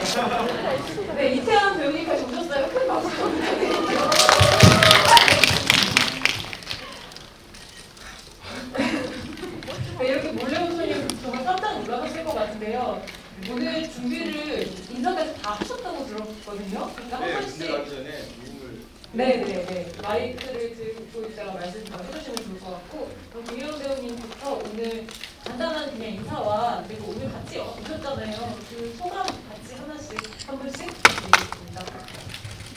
네, 이태원 배우님까지 오셨어요. 큰 박수 부탁드릴게요. 네, 이렇게 몰래 오시니 정말 깜짝 놀라셨을 것 같은데요. 오늘 준비를 인사까지 다 하셨다고 들었거든요. 그러니까 한 번씩 네네네 마이크를 들고 있다가 말씀 좀 해주시면 좋을 것 같고 그럼 김혜원 배우님부터 오늘 간단한 그냥 인사와 그리고 오늘 같이 오셨잖아요. 그 소감 같이 하나씩 한 분씩 드리겠습니다.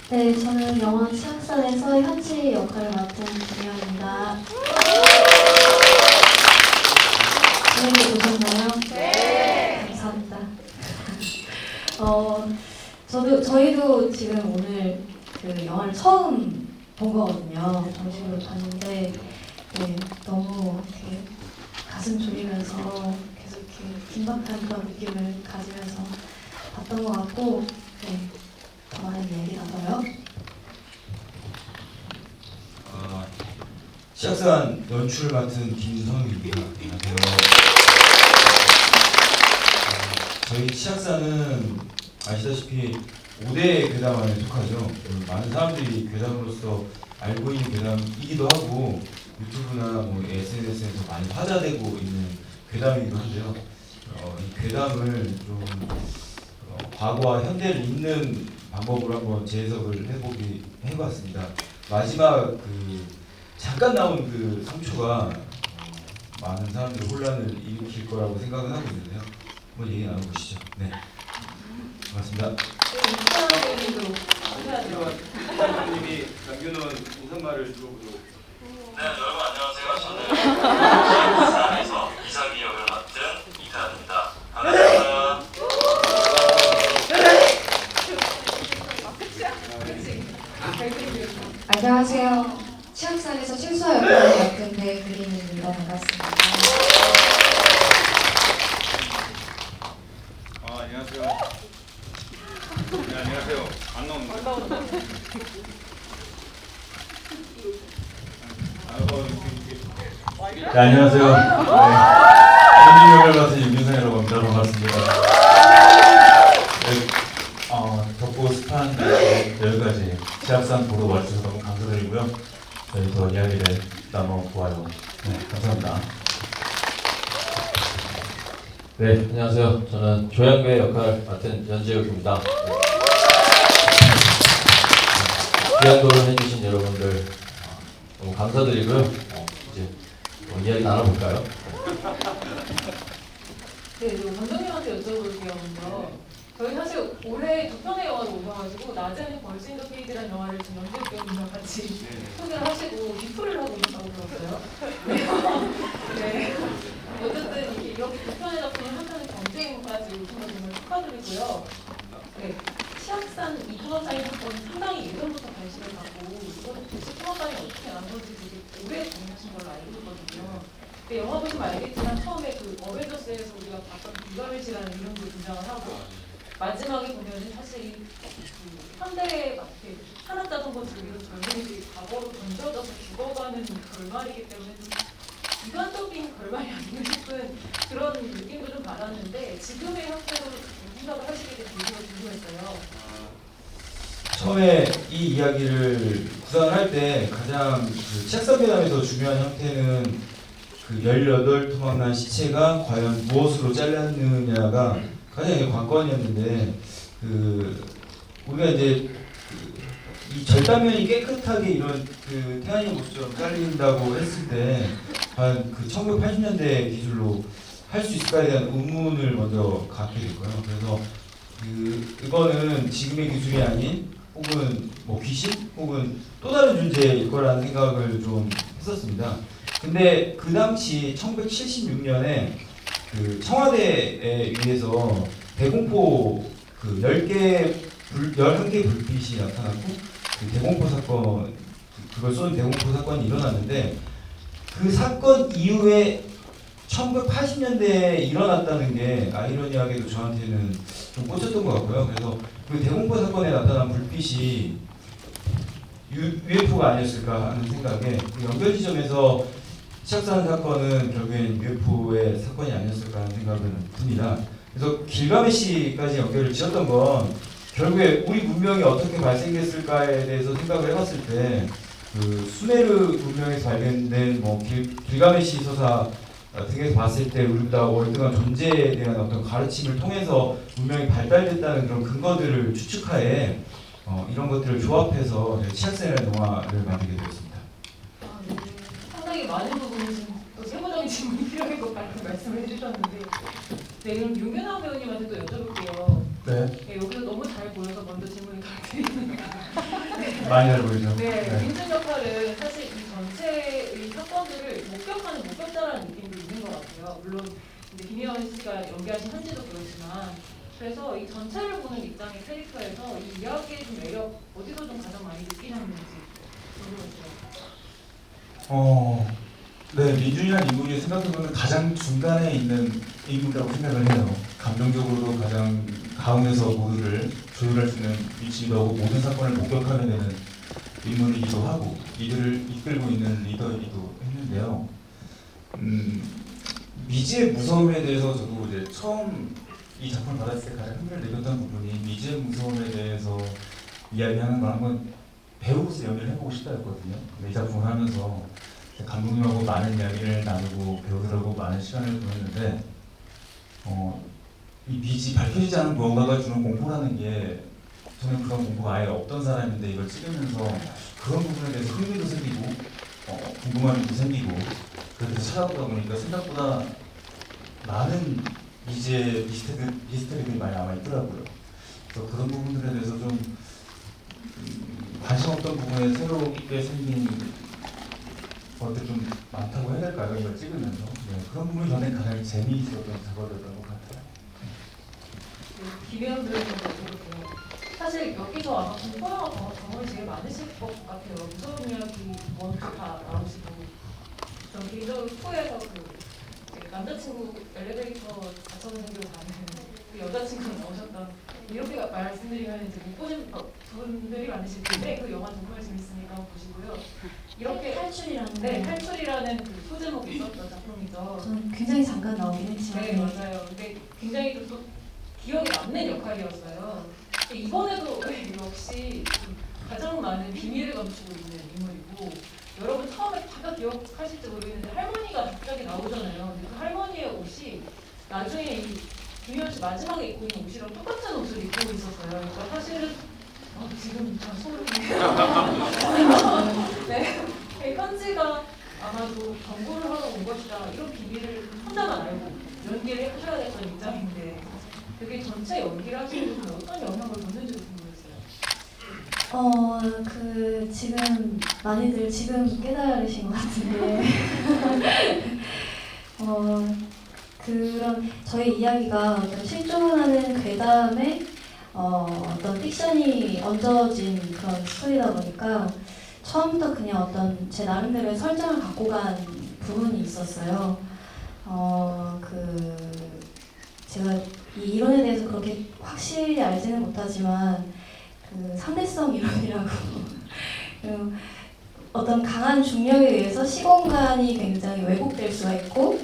네, 저는 영화 치악산에서 현지 역할을 맡은 김혜원입니다. 재밌게 보셨나요? 네. 감사합니다. 저희도 지금 오늘 그 영화를 처음 본 거거든요. 정식으로 봤는데 네, 너무 이렇게 가슴 졸이면서 계속 이렇게 긴박한 그런 느낌을 가지면서 봤던 것 같고 네, 더 많은 이야기 나눠요. 치악산 연출을 맡은 김성입니다. 안녕하세요. 저희 치악산은 아시다시피 5대 괴담 안에 속하죠. 많은 사람들이 괴담으로서 알고 있는 괴담이기도 하고 유튜브나 뭐 SNS에서 많이 화제되고 있는 괴담이기도 한데요. 이 괴담을 좀 과거와 현대를 잇는 방법으로 한번 재해석을 해봤습니다. 마지막 그 잠깐 나온 그 상처가 많은 사람들의 혼란을 일으킬 거라고 생각을 하고 있는데요. 한번 얘기 나눠보시죠. 네, 고맙습니다. 이태원 배우님도 하셔야죠. 님이 남겨놓은 인사말을 들어보도록. 네, 여러분 안녕하세요. 저는 부산에서 이삭이 역을 맡은 이태환입니다. 반갑습니다. 안녕하세요. 치악산에서 칠수아 역할을 맡은 배그린입니다. 반갑습니다. 안녕하세요. 네, 안녕하세요. 안 나오는데. 네, 안녕하세요. 현지 역을 맡은 윤민상이라고 합니다. 반갑습니다. 네, 덕고 스판 여기까지 치악산 보러 와주셔서 너무 감사드리고요. 저희 더 이야기를 나눠보아요. 네, 감사합니다. 네, 안녕하세요. 저는 조양배 역할 맡은 연재욱입니다. 귀한 토론 해주신 여러분들 너무 감사드리고요. 이제 이야기 나눠볼까요? 네, 감독님한테 여쭤볼게요. 먼저 저희 사실 올해 두 편의 영화를 오셔가지고 낮에는 벌써 인더 페이지라는 영화를 지금 연재욱 배우님과 같이 소개를 하시고 리플을 하고 있다고 들었어요. 네. 어쨌든 이렇게 두 편의 작품을 한 편의 경쟁까지 오셔서 정말 축하드리고요. 네. 치악산 이투어사인 사건은 상당히 예전부터 관심을 갖고 이거는 도대체 투어사인이 어떻게 난 건지 되게 오래 고민하신 걸로 알고 있거든요. 근데 영화 보시면 알겠지만 처음에 그 어벤져스에서 우리가 봤던 빌가메시라는 이름도 등장을 하고 마지막에 보면은 사실 현대에 맞게 산악 자전거 즐기는 젊은이들이 과거로 던져져서 죽어가는 결말이기 때문에 좀 이관적인 결말이 아닌가 싶은 그런 느낌도 좀 받았는데 지금의 형태로 생각을 하시게 된 이유가 궁금했어요. 처음에 이 이야기를 구상을 할 때 가장 그 치악산 괴담에서 중요한 형태는 그 18토막난 시체가 과연 무엇으로 잘렸느냐가 가장 관건이었는데 그 우리가 이제 이 절단면이 깨끗하게 이런 그 태안이 모습처럼 잘린다고 했을 때 과연 그 1980년대 기술로 할 수 있을까에 대한 의문을 먼저 갖게 됐고요. 그래서 이거는 지금의 기술이 아닌 혹은 뭐 귀신 혹은 또 다른 존재일 거라는 생각을 좀 했었습니다. 근데 그 당시 1976년에 그 청와대에 의해서 대공포 그 11개 불빛이 나타났고 그 대공포 사건 그걸 쏜 대공포 사건이 일어났는데 그 사건 이후에 1980년대에 일어났다는 게 아이러니하게도 저한테는 좀 꽂혔던 것 같고요. 그래서 그 대공포 사건에 나타난 불빛이 UFO가 아니었을까 하는 생각에 그 연결 지점에서 치악산 사건은 결국엔 UFO의 사건이 아니었을까 하는 생각은 듭니다. 그래서 길가메시까지 연결을 지었던 건 결국에 우리 문명이 어떻게 발생됐을까에 대해서 생각을 해봤을 때 그 수메르 문명에서 발견된 뭐 길가메시 서사 등에서 봤을 때 우리보다 월등한 존재에 대한 어떤 가르침을 통해서 문명이 발달됐다는 그런 근거들을 추측하에 이런 것들을 조합해서 치악산이라는 영화를 만들게 되었습니다. 아, 네. 상당히 많은 부분이 지금 또 세부적인 질문이 필요할 것 같은 말씀을 해주셨는데, 네, 그럼 윤균아 배우님한테 또 여쭤볼게요. 네, 네, 여기서 너무 잘 보여서 먼저 질문을 드리겠습니다. 많이 잘 보이죠? 네, 민준 역할은 사실 이 전체의 사건들을 목격하는 목격자라는 느낌도 있는 것 같아요. 물론 이제 김희원 씨가 연기하신 현지도 그렇지만, 그래서 이 전체를 보는 입장의 캐릭터에서 이 이야기의 좀 매력 어디서 좀 가장 많이 느끼셨는지 궁금했어요. 네, 민준이라는 인물이 생각해보면 가장 중간에 있는 인물이라고 생각을 해요. 감정적으로도 가장 가운데서 모두를 조율할 수 있는 위치이기도 하고 모든 사건을 목격하게 되는 인물이기도 하고 이들을 이끌고 있는 리더이기도 했는데요. 미지의 무서움에 대해서 저도 이제 처음 이 작품을 받았을 때 가장 흥미를 느꼈던 부분이 미지의 무서움에 대해서 이야기하는 걸 한번 배우고서 연기를 해보고 싶다였거든요. 근데 이 작품을 하면서 감독님하고 많은 이야기를 나누고 배우들하고 많은 시간을 보냈는데 이 미지 밝혀지지 않은 무언가가 주는 공포라는 게 저는 그런 공포가 아예 없던 사람인데 이걸 찍으면서 그런 부분에 대해서 흥미도 생기고 궁금함도 생기고 그렇게 찾아보다 보니까 생각보다 많은 미지의 미스터리들이 많이 남아있더라고요. 그래서 그런 부분들에 대해서 좀 관심 없던 부분에 새롭게 생긴 것들 좀 많다고 해야 될까요? 이걸 찍으면서 그런 부분이 저는 가장 재미있었던 작업이었던 것 같아요. 김혜연 배우님도 그렇고요. 사실 여기서 아마 공포 영화 경험이 제일 많으실 것 같아요. 무서운 이야기 먼저 다 나오시고, 전 개인적으로 후에서 그 남자친구 엘리베이터 갇혀서 생겨서 가는 그 여자친구가 나오셨던, 이렇게 말씀드리면 이제 못 보신 분들이 많으실 텐데 그 영화 정말 재밌으니까 한번 보시고요. 이렇게 탈출이라는 네, 탈출이라는 그 소제목이 있었던 작품이죠. 저는 굉장히 잠깐 나오긴 했지만 네, 맞아요. 근데 굉장히 또 기억에 남는 역할이었어요. 이번에도 역시 가장 많은 비밀을 감추고 있는 인물이고, 여러분 처음에 다가 기억하실지 모르겠는데 할머니가 갑자기 나오잖아요. 근데 그 할머니의 옷이 나중에 이 김희원 씨 마지막에 입고 있는 옷이랑 똑같은 옷을 입고 있었어요. 그러니까 사실은 지금 다 소름이 네, 현지가 아마도 경고를 하러 온 것이다, 이런 비밀을 혼자만 알고 연기를 하셔야 됐던 입장인데, 그게 전체 연기를 하시는 분은 어떤 영향을 줬는지도 궁금했어요. 지금 많이들 지금 깨달으신 것 같은데 그런 저희 이야기가 어떤 실존하는 괴담에 어떤 픽션이 얹어진 그런 스토리다 보니까 처음부터 그냥 어떤 제 나름대로의 설정을 갖고 간 부분이 있었어요. 제가 이 이론에 대해서 그렇게 확실히 알지는 못하지만 그 상대성 이론이라고 어떤 강한 중력에 의해서 시공간이 굉장히 왜곡될 수가 있고,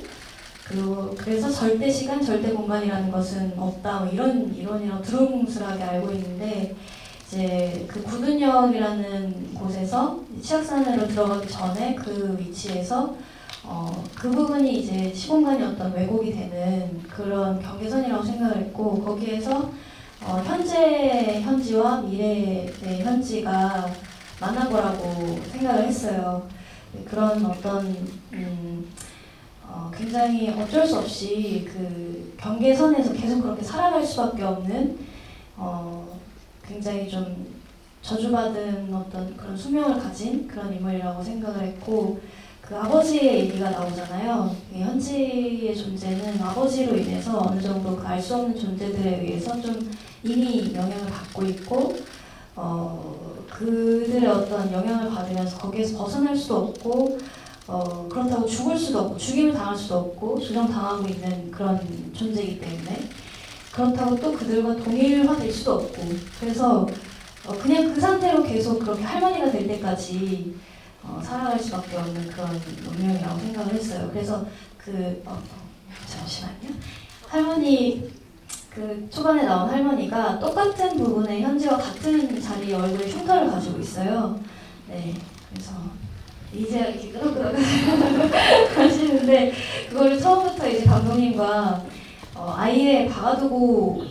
그리고 그래서 절대 시간, 절대 공간이라는 것은 없다, 뭐 이런 이론이라고 두루뭉술하게 알고 있는데, 이제 그 구둔역이라는 곳에서 치악산으로 들어가기 전에 그 위치에서 그 부분이 이제 시공간이 어떤 왜곡이 되는 그런 경계선이라고 생각을 했고, 거기에서 현재 현지와 미래의 현지가 만난 거라고 생각을 했어요. 그런 어떤 굉장히 어쩔 수 없이 그 경계선에서 계속 그렇게 살아갈 수밖에 없는 굉장히 좀 저주받은 어떤 그런 수명을 가진 그런 인물이라고 생각을 했고, 그 아버지의 얘기가 나오잖아요. 현지의 존재는 아버지로 인해서 어느 정도 그 알 수 없는 존재들에 의해서 좀 이미 영향을 받고 있고, 그들의 어떤 영향을 받으면서 거기에서 벗어날 수도 없고, 그렇다고 죽을 수도 없고, 죽임을 당할 수도 없고, 조정당하고 있는 그런 존재이기 때문에, 그렇다고 또 그들과 동일화될 수도 없고, 그래서 그냥 그 상태로 계속 그렇게 할머니가 될 때까지 살아갈 수밖에 없는 그런 운명이라고 생각을 했어요. 그래서 잠시만요. 할머니 그 초반에 나온 할머니가 똑같은 부분에 현지와 같은 자리에 얼굴에 흉터를 가지고 있어요. 네, 그래서 이제 이렇게 끄덕끄덕 하시는데 그거를 처음부터 이제 감독님과 아예 박아두고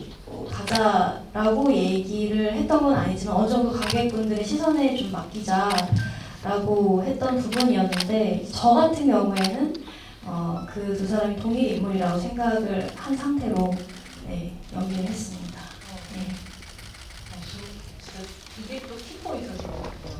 가자라고 얘기를 했던 건 아니지만 어느 정도 관객분들의 시선에 좀 맡기자라고 했던 부분이었는데 저 같은 경우에는 그 두 사람이 동일 인물이라고 생각을 한 상태로 네, 연기를 했습니다. 네. 진짜 이게 또 키포인트였을 것 같아요.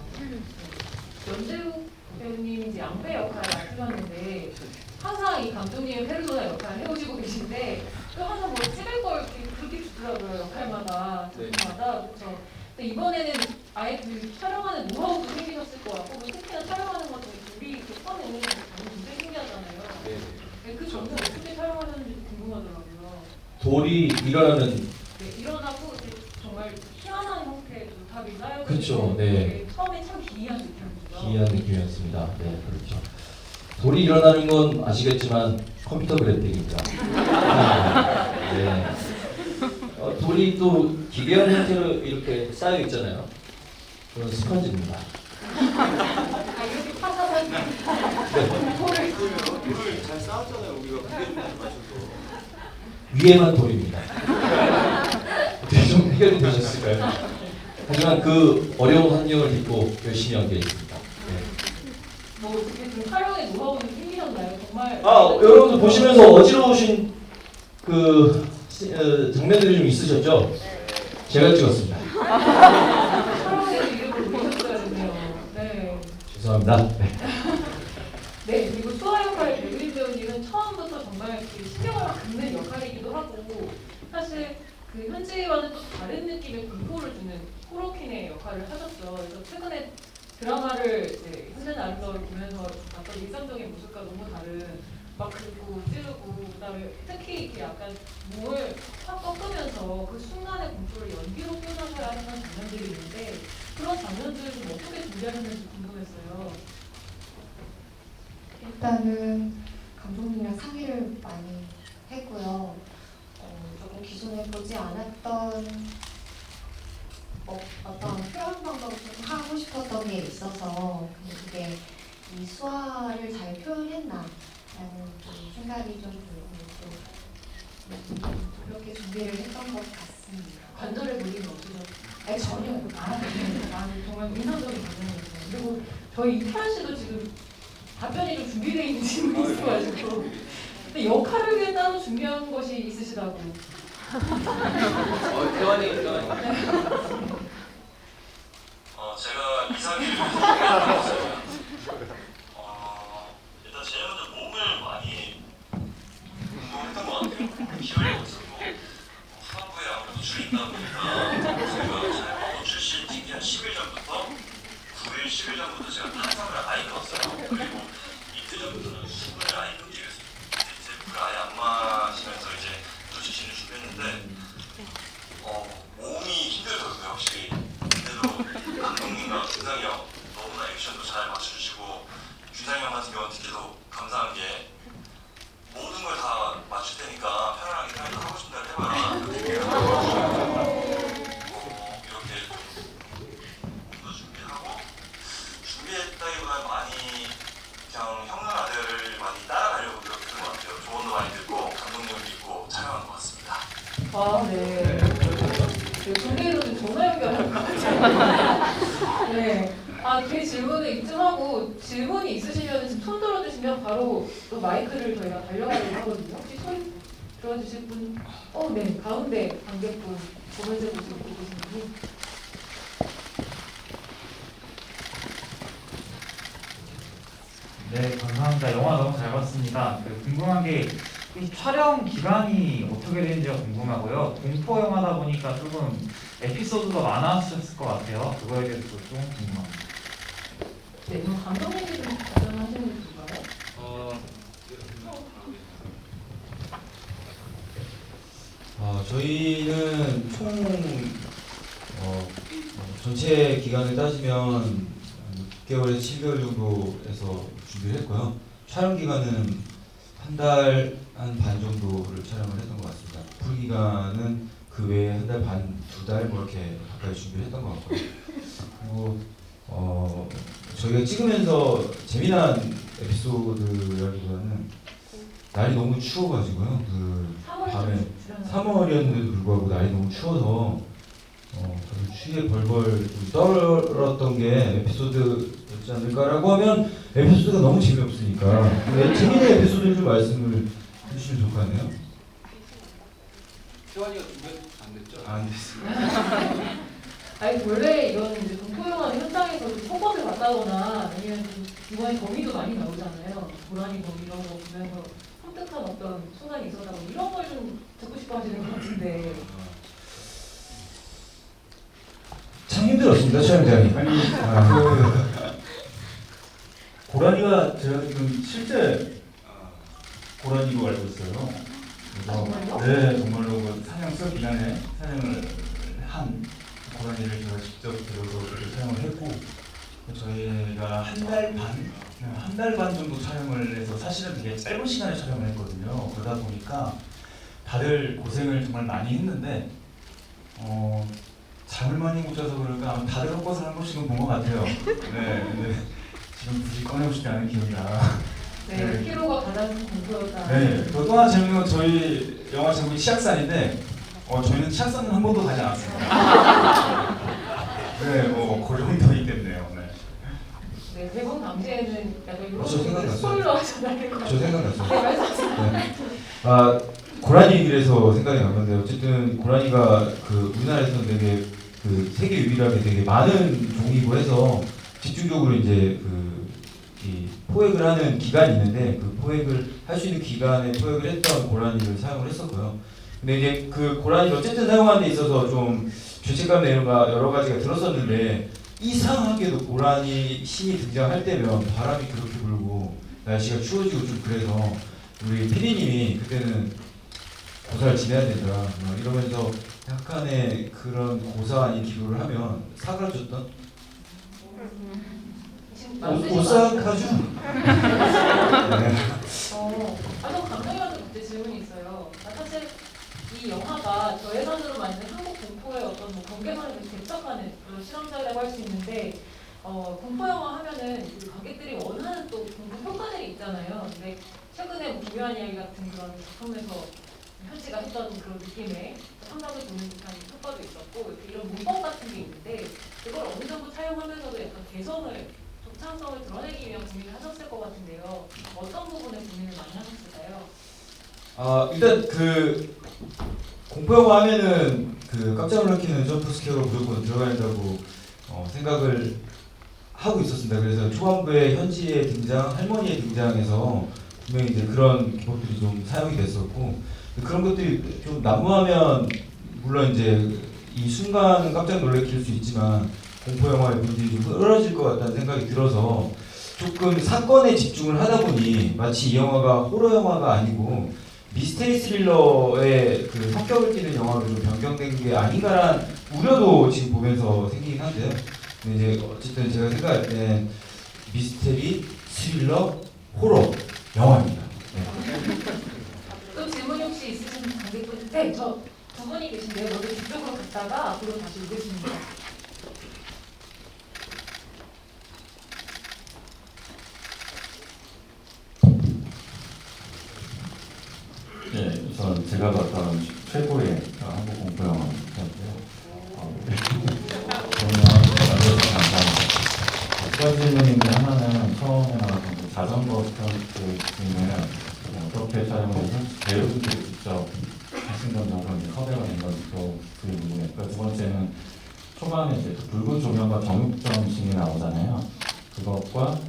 연재욱 배우님이 이제 양배 역할을 맡으셨는데 항상 이 감독님의 페르소나 역할을 해오시고 계신데 또 항상 뭐 찍을 걸 그렇게 주더라고요. 역할마다 작품마다. 그렇죠. 근데 이번에는 아예 그 촬영하는 노하우도 생기셨을 것 같고 특히나 촬영하는 것도 우리 그 펀이 오는 게 굉장히 신기하잖아요. 네, 그 점을 어떻게 촬영하셨는지 궁금하더라고요. 돌이 일어나는 네, 일어나고 이제 정말 희한한 형태의 조탑이 쌓여져 그쵸, 네. 처음에 참 기이한 느낌이죠. 기이한 느낌이었습니다. 네, 그렇죠. 돌이 일어나는 건 아시겠지만 컴퓨터 그래픽입니다. 네. 돌이 또 기괴한 형태로 이렇게 쌓여 있잖아요. 그건 스펀지입니다. 아, 이렇게 파사산 돌을 오늘 잘 싸웠잖아요. 우리가 무게중심 맞춰서. 위에만 돌입니다. 어떻게 좀 해결이 되셨을까요? 하지만 그 어려운 환경을 딛고 열심히 연기했습니다. 네. 뭐 어떻게 좀 촬영의 노하우는 생기셨나요? 정말 여러분들 보시면서 어지러우신 그 장면들이 좀 있으셨죠? 제가 찍었습니다. 촬영에도 이름을 올렸어야 되네요. 네. 죄송합니다. 네. 네, 그리고 수아 역할의 백그린 배우님은 처음부터 정말 그 신경을 긋는 역할이기도 하고 사실 그 현지와는 또 다른 느낌의 공포를 주는 호러퀸의 역할을 하셨죠. 그래서 최근에 드라마를 이제 현재는 아름다워를 보면서 봤던 일상적인 모습과 너무 다른 막 긁고 찌르고 그다음에 특히 이렇게 약간 몸을 확 꺾으면서 그 순간의 공포를 연기로 표현하셔야 하는 장면들이 있는데 그런 장면들을 좀 어떻게 준비하셨는지 궁금했어요. 일단은 감독님이랑 상의를 많이 했고요. 조금 기존에 보지 않았던 어떤 표현 방법을 좀 하고 싶었던 게 있어서 근데 그게 이 수아를 잘 표현했나라는 좀 생각이 좀 들고 또 그렇게 준비를 했던 것 같습니다. 관절의 무리는 없으셨어요? 아니 전혀요. 나는 정말 인상적인 장면이었어요. 그리고 저희 이태환 씨도 지금 답변이 좀 준비되어 있는 질문이 있어가지고 근데 역할을 위해 따로 준비한 것이 있으시다고. 태환이. 제가 이상하게 준비했어요. 일단 제일 먼저 몸을 많이 운동했던 것 같아요. 기울이고 있었고 후반부에 아무래도 줄인다 보니까 제가 잘 먹고 출신 찍기 한 10일 전부터 9일, 10일 전부터 제가 탄수화물을 아예 끊었어요. 그리고 이틀 전부터는 술을 아예 끊기로 했어요. 이제 물을 아예 안 마시면서 이제 또 출신을 준비했는데 몸이 힘들더라고요 확실히. 근데도 감독님과 준상이 형 너무나 액션도 잘 맞춰주시고 준상이 형 같은 경우는 특히 더 감사한 게 모든 걸 다 맞출 테니까 편안하게 편하게 하고 싶은 대로 해봐라 이렇게 이렇게 몸도 준비하고 준비했다기보다는 많이 그냥 형님 아들을 많이 따라가려고 노력했던 것 같아요. 조언도 많이 듣고 감독님을 믿고 촬영한 것 같습니다. 아, 네. 중계로 좀 전화 연결할 것 같아요. 네. 그 질문을 입증하고 질문이 있으시면 지금 손 들어주시면 바로 또 마이크를 저희가 달려가려고 하거든요. 혹시 손 들어주실 분? 네. 가운데 관객분 보면서 보시고 계시는 분. 네, 감사합니다. 영화 너무 잘 봤습니다. 궁금한 게 이 촬영 기간이 어떻게 되는지가 궁금하고요. 공포 영화다 보니까 조금 에피소드가 많았을 것 같아요. 그거에 대해서 좀 궁금합니다. 네, 그럼 감독님이 좀 답변하시는 게 좋을까요? 저희는 총 전체 기간을 따지면 6개월에서 7개월 정도에서 준비를 했고요. 촬영 기간은 한 달 한 반 정도를 촬영을 했던 것 같습니다. 풀 기간은 그 외에 한 달 반, 2달 뭐 이렇게 가까이 준비를 했던 것 같고요. 그리고 저희가 찍으면서 재미난 에피소드라기보다는 날이 너무 추워가지고요. 그 밤에 3월이었는데도 불구하고 날이 너무 추워서 저도 추위에 벌벌 좀 떨었던 게 에피소드였지 않을까라고 하면 에피소드가 너무 재미없으니까 재미있는 에피소드를 좀 말씀을 해주시면 좋을 것 같네요. 세환이가 준비 안 됐죠? 안 됐습니다. 아니 원래 이거는 이제 공포영화는 현장에서 폭법을 봤다거나 아니면 이번에 거미도 많이 나오잖아요. 고라니 거미 이런 거 보면서 섬뜩한 어떤 순간이 있었다고 이런 걸 좀 듣고 싶어 하시는 것 같은데. 참 힘들었습니다 촬영장이. 고라니가 제가 지금 실제 고라니로 알고 있어요. 정말요? 네, 정말로 그 사냥 수업 기간에 사냥을 한 고라니를 제가 직접 들어서 이렇게 촬영을 했고, 저희가 한 달 반 정도 촬영을 해서 사실은 되게 짧은 시간에 촬영을 했거든요. 그러다 보니까 다들 고생을 정말 많이 했는데 잠을 많이 못 자서 그럴까 아마 다들 헛것을 한 번씩은 본 것 같아요. 네, 근데 지금 굳이 꺼내고 싶지 않은 기분이라. 네, 피로가 가장 공포였다. 네, 또 하나 재밌는 건 저희 영화 제목이 치악산인데 저희는 치악산은 한 번도 가지 않았습니다. 네, 그 정도이기 때문에요. 네. 네, 대본 당시에는 약간 이런 저 생각났어요. 스포일러 하잖아요. 저 생각났어요. 네, 말씀하세요. 네. 고라니 얘기를 생각이 난 건데 어쨌든 고라니가 그 우리나라에서는 되게 그 세계 유일하게 되게 많은 종이고 해서 집중적으로 이제 이 포획을 하는 기간이 있는데 그 포획을 할 수 있는 기간에 포획을 했던 고라니를 사용을 했었고요. 근데 이제 그 고라니를 어쨌든 사용하는 데 있어서 좀 죄책감 내용과 여러 가지가 들었었는데 이상하게도 고라니 신이 등장할 때면 바람이 그렇게 불고 날씨가 추워지고 좀 그래서 우리 PD님이 그때는 고사를 지내야 된다 이러면서 약간의 그런 고사 아닌 기도를 하면 사그라졌던 오싹하죠? 네. 좀 감동이라는 그때 질문이 있어요. 사실 이 영화가 저 예산으로 만든 한국 공포의 어떤 경계선을 대척하는 그런 실험작이라고 할 수 있는데 공포 영화 하면은 그 관객들이 원하는 또 공포 효과들이 있잖아요. 근데 최근에 중요한 이야기 같은 그런 작품에서 현지가 했던 그런 느낌의 상상을 주는 듯한 효과도 있었고 이런 문법 같은 게 있는데 그걸 어느 정도 사용하면서도 약간 개성을 독창성을 드러내기 위한 고민을 하셨을 것 같은데요. 어떤 부분에 고민을 많이 하셨을까요? 일단 그 공포 영화 하면은 그 깜짝 놀라키는 점프 스퀘어가 무조건 들어가야 한다고 생각을 하고 있었습니다. 그래서 초반부에 현지의 등장, 할머니의 등장에서 분명히 이제 그런 기법들이 좀 사용이 됐었고 그런 것들이 좀 난무하면 물론 이제 이 순간은 깜짝 놀래킬 수 있지만 공포 영화의 본질이 좀 흐려질 것 같다는 생각이 들어서 조금 사건에 집중을 하다 보니 마치 이 영화가 호러 영화가 아니고 미스테리 스릴러의 그 성격을 띠는 영화로 좀 변경된 게 아닌가라는 우려도 지금 보면서 생기긴 한데요. 근데 이제 어쨌든 제가 생각할 때 미스테리, 스릴러, 호러 영화입니다. 네. 또 질문이 혹시 있으신 관객분? 네, 저 두 분이 계신데요. 먼저 뒤쪽으로 갔다가 앞으로 다시 오겠습니다. 네, 우선 제가 봤던 최고의 한국 공포 영화였고요. 저는 만들어서 감사합니다. 두 가지 질문인데 하나는 처음에 나왔던 그 자전거 스턴트 씬을 어떻게 촬영해서 배우들이 직접 하신 건지 이제 섭외가 된 건지 또 그 부분이었고요. 두 번째는 초반에 이제 붉은 조명과 정육점 씬이 나오잖아요. 그것과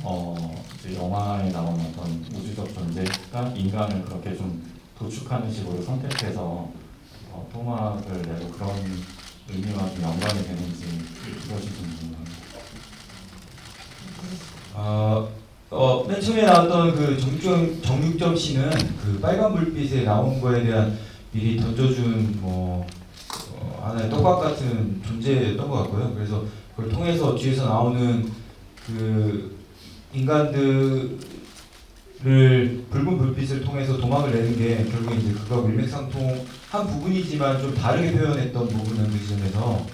이제 영화에 나오는 어떤 우주적 존재가 인간을 그렇게 좀 도축하는 식으로 선택해서 토막을 내고 그런 의미와 좀 연관이 되는지 그것이 좀 궁금합니다. 맨 처음에 나왔던 그 정육점 씨는 그 빨간 불빛에 나온 거에 대한 미리 던져준 하나의 떡밥 같은 존재였던 것 같고요. 그래서 그걸 통해서 뒤에서 나오는 그 인간들의 붉은 불빛을 통해서 도망을 내는 게 결국 이제 그거 일맥상통한 부분이지만 좀 다르게 표현했던 부분은 그 지점에서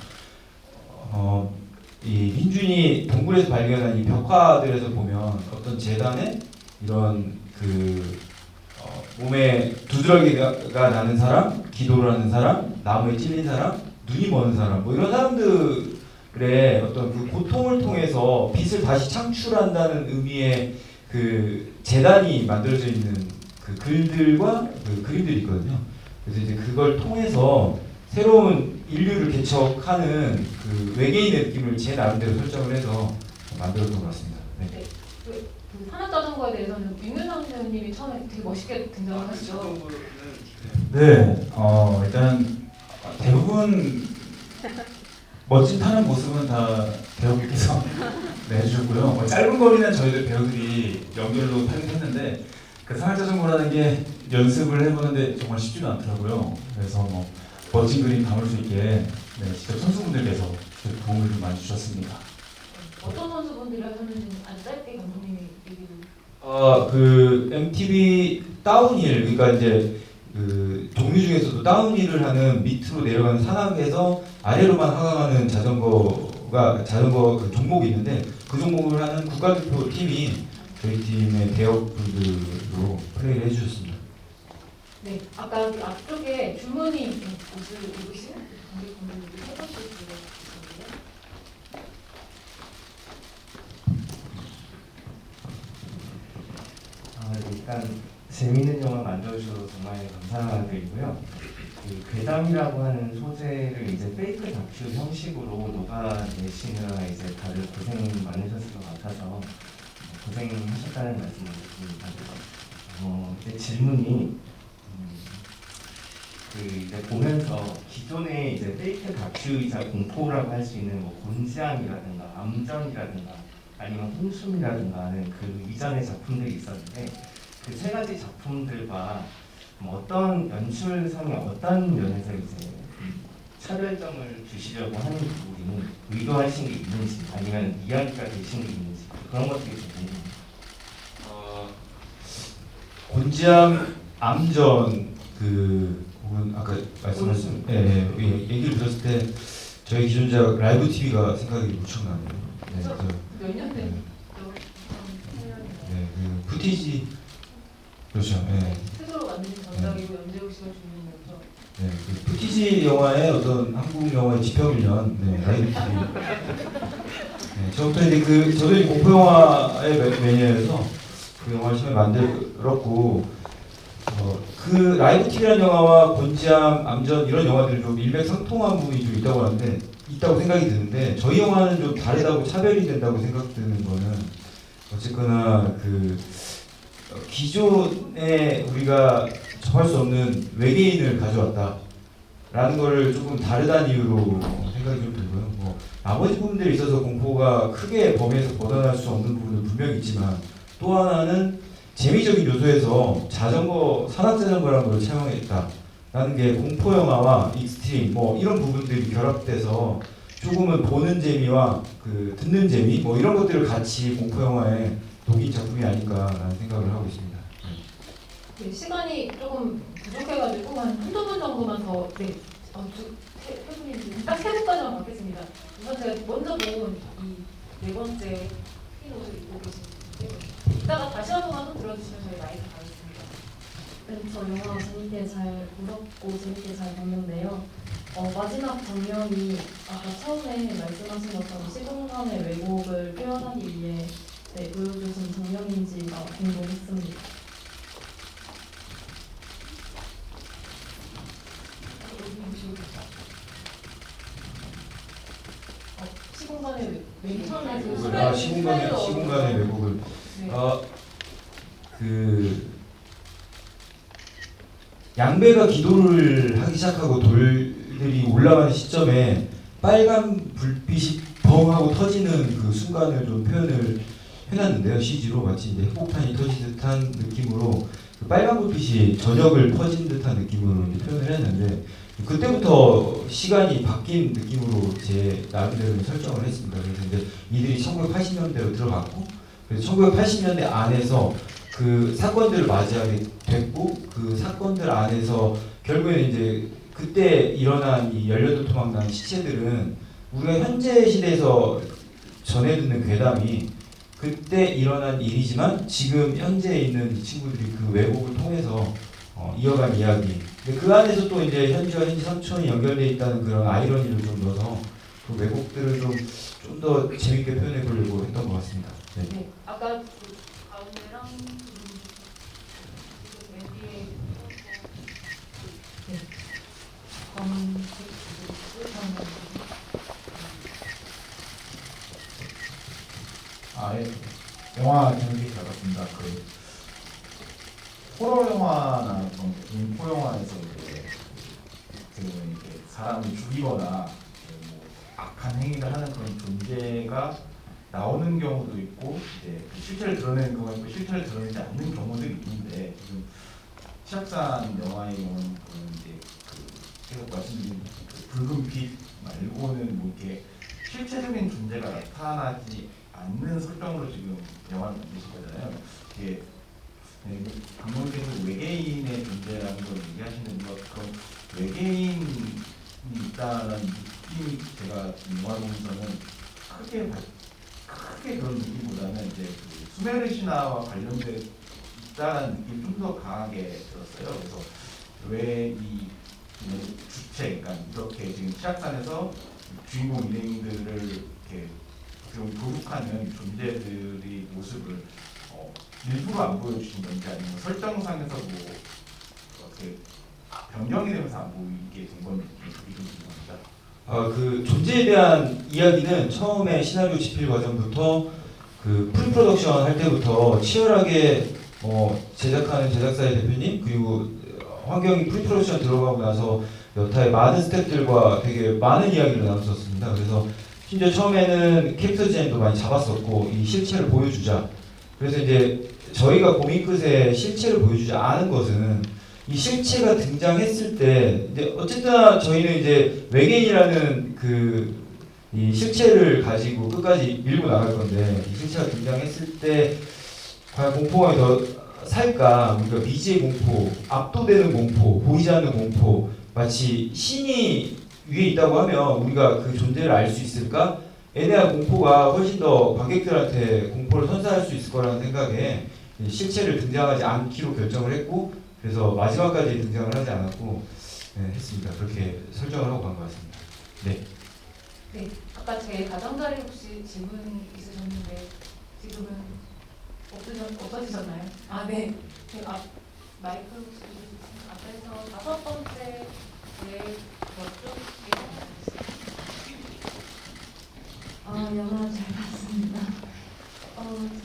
이 민준이 동굴에서 발견한 이 벽화들에서 보면 어떤 재단에 이런 몸에 두드러기가 나는 사람, 기도를 하는 사람, 나무에 찔린 사람, 눈이 먼 사람, 뭐 이런 사람들의 어떤 그 고통을 통해서 빛을 다시 창출한다는 의미의 그 재단이 만들어져 있는 그 글들과 그 그림들이 있거든요. 그래서 이제 그걸 통해서 새로운 인류를 개척하는 그 외계인의 느낌을 제 나름대로 설정을 해서 만들었던 것 같습니다. 네. 그 산악 자전거에 대해서는 윤윤상 선생님이 처음에 되게 멋있게 등장을 하시죠. 네, 일단 대부분 멋진 타는 모습은 다 배우께서 네, 해주셨고요. 짧은 거리는 저희들 배우들이 연결로 타긴 했는데 그 산악자전거라는 게 연습을 해보는데 정말 쉽지가 않더라고요. 그래서 뭐 멋진 그림 담을 수 있게 네, 직접 선수분들께서 도움을 좀 많이 주셨습니다. 어떤 선수분들이 하셨는지 아주 짧게 감독님이 얘기를. 그 MTV 다운힐, 그러니까 이제 그 종류 중에서도 다운힐을 하는 밑으로 내려가는 산악에서 아래로만 하강하는 자전거 그 종목이 있는데 그 종목을 하는 국가대표 팀이 저희 팀의 대역분들로 플레이를 해주셨습니다. 네, 아까 그 앞쪽에 줄무늬 옷을 입으신 관객분들이 세 번째 줄에 있었는데. 일단 재미있는 영화 만들어주셔서 정말 감사드리고요. 그 괴담이라고 하는 소재를 이제 페이크 다큐 형식으로 녹아내시느라 이제 다들 고생 많으셨을 것 같아서 고생하셨다는 말씀을 드립니다. 제 질문이 그 이제 보면서 기존의 이제 페이크 다큐이자 공포라고 할 수 있는 뭐 곤지암이라든가 암전이라든가 아니면 홍숨이라든가 하는 그 이전의 작품들이 있었는데 그 세 가지 작품들과 뭐 어떤 연출상의 어떤 면에서 이제 차별점을 주시려고 하는 부분이 의도하신 게 있는지 아니면 이야기가 되신 게 있는지 그런 것들이 좀 궁금합니다. 곤지암, 암전 혹은 아까 말씀하신 얘기를 들었을 때 저희 기존작 라이브 TV가 생각이 무척 나네요. 네, 몇 년 된? 네, 그 푸티지 그렇죠. 네. 스스로 만든 전작이고 연재욱 씨가 주인공이죠. 네, 그 푸티지 영화의 어떤 한국 영화의 지평일년 라이브 TV. 네, 저부터 이제 저도 이 공포 영화의 매니아여서 그 영화를 처음에 만들었고 그 라이브 TV라는 영화와 곤지암, 암전 이런 영화들이 좀 일맥상통한 부분이 좀 있다고 생각이 드는데 저희 영화는 좀 다르다고 차별이 된다고 생각드는 거는 어쨌거나 그 기존에 우리가 접할 수 없는 외계인을 가져왔다라는 거를 조금 다르다는 이유로 생각이 좀 들고요. 뭐 나머지 부분들에 있어서 공포가 크게 범위에서 벗어날 수 없는 부분은 분명히 있지만 또 하나는 재미적인 요소에서 산악자전거라는 걸 채용했다라는 게 공포 영화와 익스트림 뭐 이런 부분들이 결합돼서 조금은 보는 재미와 그 듣는 재미 뭐 이런 것들을 같이 공포 영화에 녹인 작품이 아닌가라는 생각을 하고 있습니다. 네, 시간이 조금 부족해가지고 한두 분 정도만 더 딱 세 분까지만 받겠습니다. 우선 제가 먼저 본 이 네 번째 흰 옷을 입고 계신 이따가 다시 한 번만 좀 들어주시면 저희 마이크 가겠습니다. 네, 저 영화 재밌게 잘 울었고 재밌게 잘 봤는데요. 마지막 장면이 아까 처음에 말씀하신 것처럼 시공간의 왜곡을 표현하기 위해 보여주신 장면인지가 궁금했습니다. 시공간의 시공간의 왜곡을 양배가 기도를 하기 시작하고 돌들이 올라가는 시점에 빨간 불빛이 펑 하고 터지는 그 순간을 좀 표현을 해놨는데요. CG로 마치 이제 핵폭탄이 터진 듯한 느낌으로 그 빨간 불빛이 저녁을 퍼진 듯한 느낌으로 이제 표현을 했는데 그때부터 시간이 바뀐 느낌으로 제 나름대로 설정을 했습니다. 그래서 이제 이들이 1980년대로 들어갔고 그래서 1980년대 안에서 그 사건들을 맞이하게 됐고 그 사건들 안에서 결국에는 이제 그때 일어난 이 18토막난 시체들은 우리가 현재 시대에서 전해 듣는 괴담이 그때 일어난 일이지만 지금 현재 있는 이 친구들이 그 왜곡을 통해서 이어간 이야기. 근데 그 안에서 또 이제 현지와 현지 삼촌이 연결돼 있다는 그런 아이러니를 좀 넣어서 그 왜곡들을 좀 더 재밌게 표현해 보려고 했던 것 같습니다. 네. 네, 아까 그 가운데랑 맨 뒤에 네. 예. 영화 재밌게 잘 봤습니다. 그 호러 영화나 그런 공포 영화에서 이제 사람을 죽이거나 뭐 악한 행위를 하는 그런 존재가 나오는 경우도 있고 이제 그 실체를 드러내는 경우가 있고 실체를 드러내지 않는 경우들이 있는데 지금 시합산 영화의 경우는 이제 계속 말씀드린 그 붉은 빛 말고는 뭐 이렇게 실체적인 존재가 나타나지 않는 설정으로 지금 영화를 만드신 거잖아요. 이게 감독님께서 외계인의 존재라는 걸 얘기하시는 것 그런 외계인이 있다는 느낌이 제가 영화 보면서는 크게 그런 느낌보다는 이제 그 수메르 신화와 관련돼 있다는 느낌이 좀 더 강하게 들었어요. 그래서 왜 이 주체, 그러니까 이렇게 지금 시작산에서 주인공 일행들을 이렇게 도둑하는 존재들의 모습을 일부러 안 보여주신 건지 아니면 설정상에서 뭐 어떻게 변경이 되면서 안 보이게 된 건지 그게 좀 궁금합니다. 그 존재에 대한 이야기는 처음에 시나리오 집필 과정부터 그 프리프로덕션 할 때부터 치열하게 제작하는 제작사의 대표님 그리고 환경이 프리프로덕션 들어가고 나서 여타의 많은 스태프들과 되게 많은 이야기를 나눴었습니다. 그래서 심지어 처음에는 캐릭터 디자인도 많이 잡았었고 이 실체를 보여주자. 그래서 이제 저희가 고민 끝에 실체를 보여주지 않은 것은 이 실체가 등장했을 때 이제 어쨌든 저희는 이제 외계인이라는 그 이 실체를 가지고 끝까지 밀고 나갈 건데 이 실체가 등장했을 때 과연 공포감이 더 살까? 그러니까 미지의 공포, 압도되는 공포, 보이지 않는 공포, 마치 신이 위에 있다고 하면 우리가 그 존재를 알 수 있을까? 에 대한 공포가 훨씬 더 관객들한테 공포를 선사할 수 있을 거라는 생각에 실체를 등장하지 않기로 결정을 했고 그래서 마지막까지 등장을 하지 않았고 했습니다. 그렇게 설정을 하고 간 것 같습니다. 네. 네, 아까 제 가장자리 혹시 질문 있으셨는데 지금은 없어지셨나요? 아, 네. 마이크 혹시 앞에서 5번째 영화 잘 봤습니다.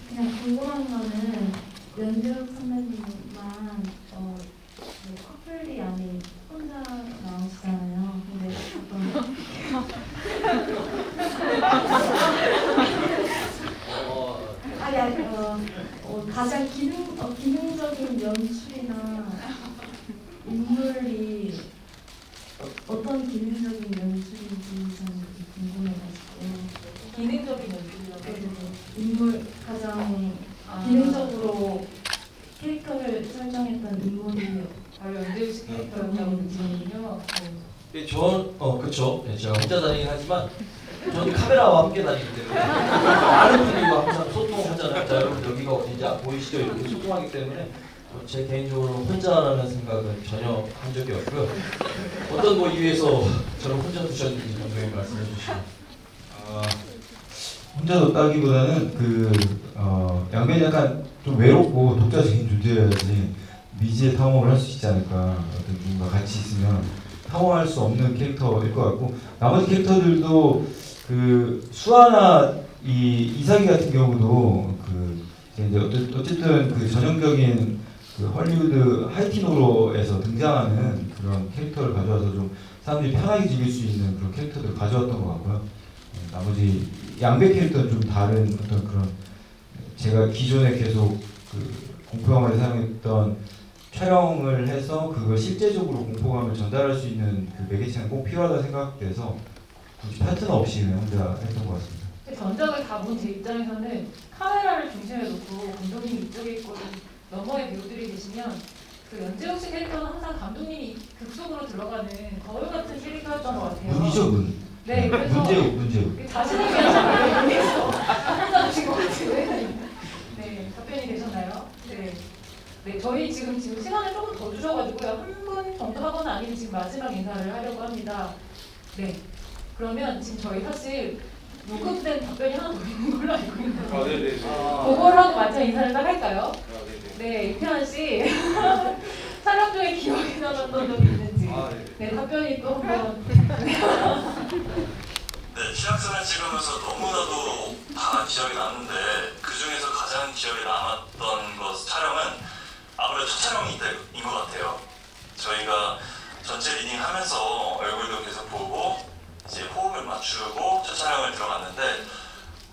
그냥 궁금한 거는 연주 선배님만 커플이 아닌 혼자 나오시잖아요. 근데 가장 기능적인 연출이나 인물이 어떤 기능적인 연출인지 저는 궁금해가지고. 기능적인 연출이라고? 네, 인물 가장 기능적으로 캐릭터를 설정했던 인물이 바로 연재우식 캐릭터였다고 느끼는군요. 네, 그렇죠. 네, 제가 혼자 다니긴 하지만 저는 카메라와 함께 다니기 때문에 많은 분들과 항상 소통하잖아요. 자, 여러분 여기가 어딘지 보이시죠? 이렇게 소통하기 때문에 제 개인적으로 혼자라는 생각은 전혀 한 적이 없고요. 어떤 뭐 이유에서 저를 혼자 두셨는지 감독님 말씀해 주시면. 혼자 뒀다기보다는 양면이 약간 좀 외롭고 독자적인 존재여야지 미지의 탐험을 할 수 있지 않을까. 어떤 누군가 같이 있으면 탐험할 수 없는 캐릭터일 것 같고 나머지 캐릭터들도 그 수아나 이삭이 같은 경우도 이제 어쨌든 그 전형적인 그 헐리우드 하이틴호러에서 등장하는 그런 캐릭터를 가져와서 좀 사람들이 편하게 즐길 수 있는 그런 캐릭터들을 가져왔던 것 같고요. 나머지 양배 캐릭터는 좀 다른 어떤 그런 제가 기존에 계속 그 공포 영화를 사용했던 촬영을 해서 그걸 실제적으로 공포감을 전달할 수 있는 그 매개체는 꼭 필요하다 생각돼서 굳이 파트너 없이 그냥 혼자 했던 것 같습니다. 전작을 다 본 제 입장에서는 카메라를 중심에 놓고 감독님 이쪽에 있고 너머의 배우들이 계시면 그 연재욱 씨 캐릭터는 항상 감독님이 극속으로 들어가는 거울 같은 캐릭터였던 것 같아요. 문이죠, 문. 네, 그래서 문제요. 자신의 괜찮아요. 모르겠어. 항상 주신 것 같은데. 네, 답변이 되셨나요? 네. 네, 저희 지금 시간을 조금 더 주셔가지고요. 한 분 정도 하거나 아니면 지금 마지막 인사를 하려고 합니다. 네. 그러면 지금 저희 사실 녹음된 답변이 하나 더 있는 걸로 알고 있는데. 네네. 그걸 하고 마지막 인사를 딱 할까요? 네, 이태환 씨. 촬영 중에 기억에 남았던 적이 있는지. 네, 답변이 또 한번. 네, 시약선을 찍으면서 너무나도 다 기억이 나는데 그 중에서 가장 기억에 남았던 촬영은 아무래도 첫 촬영인 것 같아요. 저희가 전체 리딩 하면서 얼굴도 계속 보고 이제 호흡을 맞추고 첫 촬영을 들어갔는데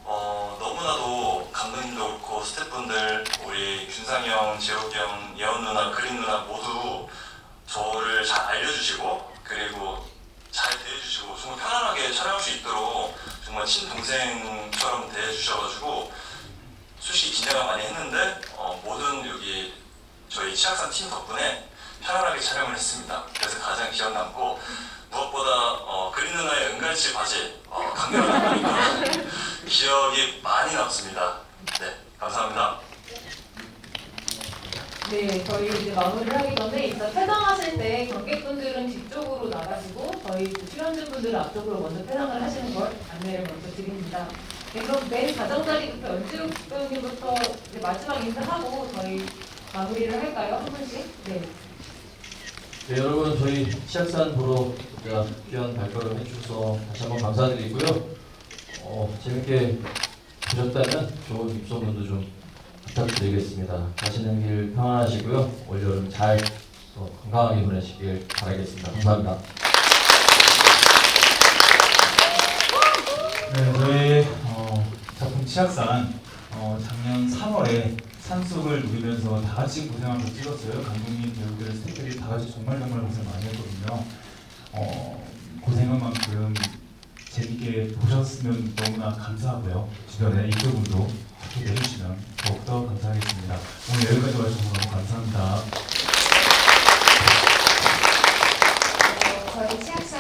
너무나도 감독님도 그렇고 스태프분들, 우리 균상이 형, 재욱이 형, 예원 누나, 그린 누나 모두 저를 잘 알려주시고 그리고 잘 대해주시고 정말 편안하게 촬영할 수 있도록 정말 친동생처럼 대해주셔가지고 솔직히 긴장을 많이 했는데 모든 여기 저희 치악산 팀 덕분에 편안하게 촬영을 했습니다. 그래서 가장 기억 남고 무엇보다 그린 누나의 은갈치 바지 강렬하다 보니까 기억이 많이 남습니다. 네, 감사합니다. 네, 저희 이제 마무리를 하기 전에 일단 퇴장하실 때 관객분들은 뒤쪽으로 나가시고 저희 출연진분들은 앞쪽으로 먼저 퇴장을 하시는 걸 안내를 먼저 드립니다. 네, 그럼 맨 가장자리부터 연지욱 배우님부터 이제 마지막 인사하고 저희 마무리를 할까요? 한 분씩? 네. 네, 여러분 저희 시약산 보러 귀한 발걸음 해주셔서 다시 한번 감사드리고요. 재밌게 보셨다면 좋은 입소문도 좀 부탁드리겠습니다. 가시는 길 평안하시고요. 올여름 잘 건강하게 보내시길 바라겠습니다. 감사합니다. 네, 저희 작품 치악산 작년 3월에 산속을 누리면서 다 같이 고생하면서 찍었어요. 감독님, 배우들, 스태프들이 다 같이 정말 고생 많이 했거든요. 고생한 만큼 재밌게 보셨으면 너무나 감사하고요. 주변에 이쪽분도 이렇게 내주시면 더욱더 감사하겠습니다. 오늘 여기까지 와주셔서 너무 감사합니다. 저희 치악산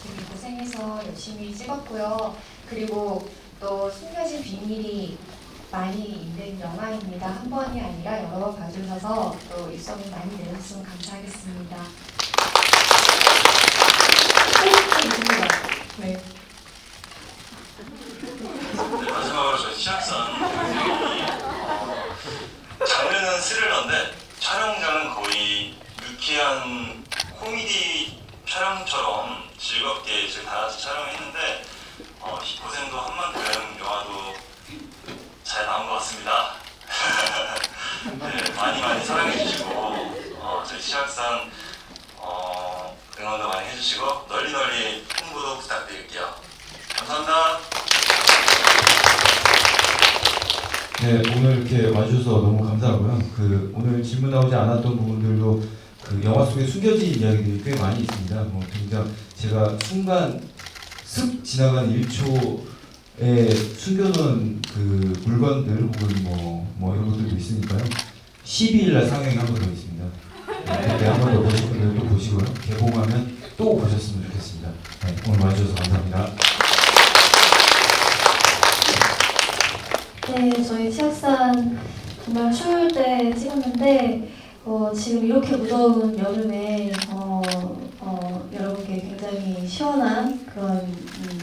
되게 고생해서 열심히 찍었고요. 그리고 또 숨겨진 비밀이 많이 있는 영화입니다. 한 번이 아니라 여러 번 봐주셔서 또 입소문 많이 내주셨으면 감사하겠습니다. 네. 네, 마지막으로 저희 시약산 장르는 스릴러인데 촬영장은 거의 유쾌한 코미디 촬영처럼 즐겁게 저희 다 같이 촬영했는데 고생도 한 만큼 영화도 잘 나온 것 같습니다. 네, 많이 사랑해 주시고 저희 시약산 응원도 많이 해주시고 널리 홍보도 부탁드릴게요. 감사합니다. 네, 오늘 이렇게 와주셔서 너무 감사하고요. 오늘 질문 나오지 않았던 부분들도 영화 속에 숨겨진 이야기들이 꽤 많이 있습니다. 굉장히 제가 순간 슥 지나간 1초에 숨겨놓은 물건들 혹은 뭐 이런 것들도 있으니까요. 12일날 상영이 한 번 더 있습니다. 네, 한 번 더 보실 분들 또 보시고요. 개봉하면 또 보셨으면 좋겠습니다. 네, 오늘 와주셔서 감사합니다. 네, 저희 치악산 정말 추울 때 찍었는데 지금 이렇게 무더운 여름에 여러분께 굉장히 시원한 그런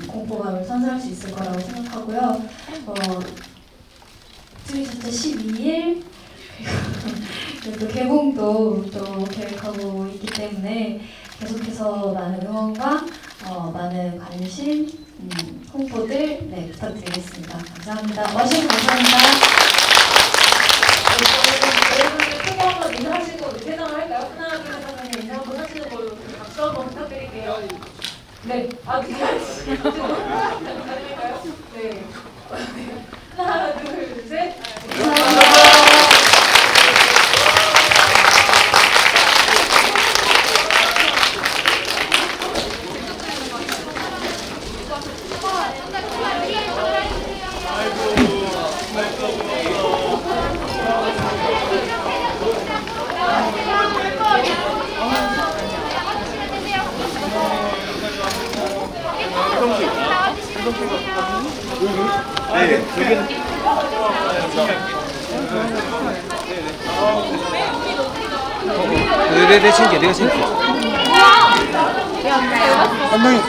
공포감을 선사할 수 있을 거라고 생각하고요. 트위터 12일 그리고 또 개봉도 또 계획하고 있기 때문에 계속해서 많은 응원과 많은 관심, 홍보들 부탁드리겠습니다. 감사합니다. 와주셔서 감사합니다. 여러분들 크게 한번 인사하시고 퇴장을 할까요? 하나, 둘, 셋 하면 인사 한번 하시는 걸로 박수 한번 부탁드릴게요. 네, 가능할까요? 네. 하나, 둘, 셋. 아이고. 내가 챙겨, 내가 챙겨. 한 명이.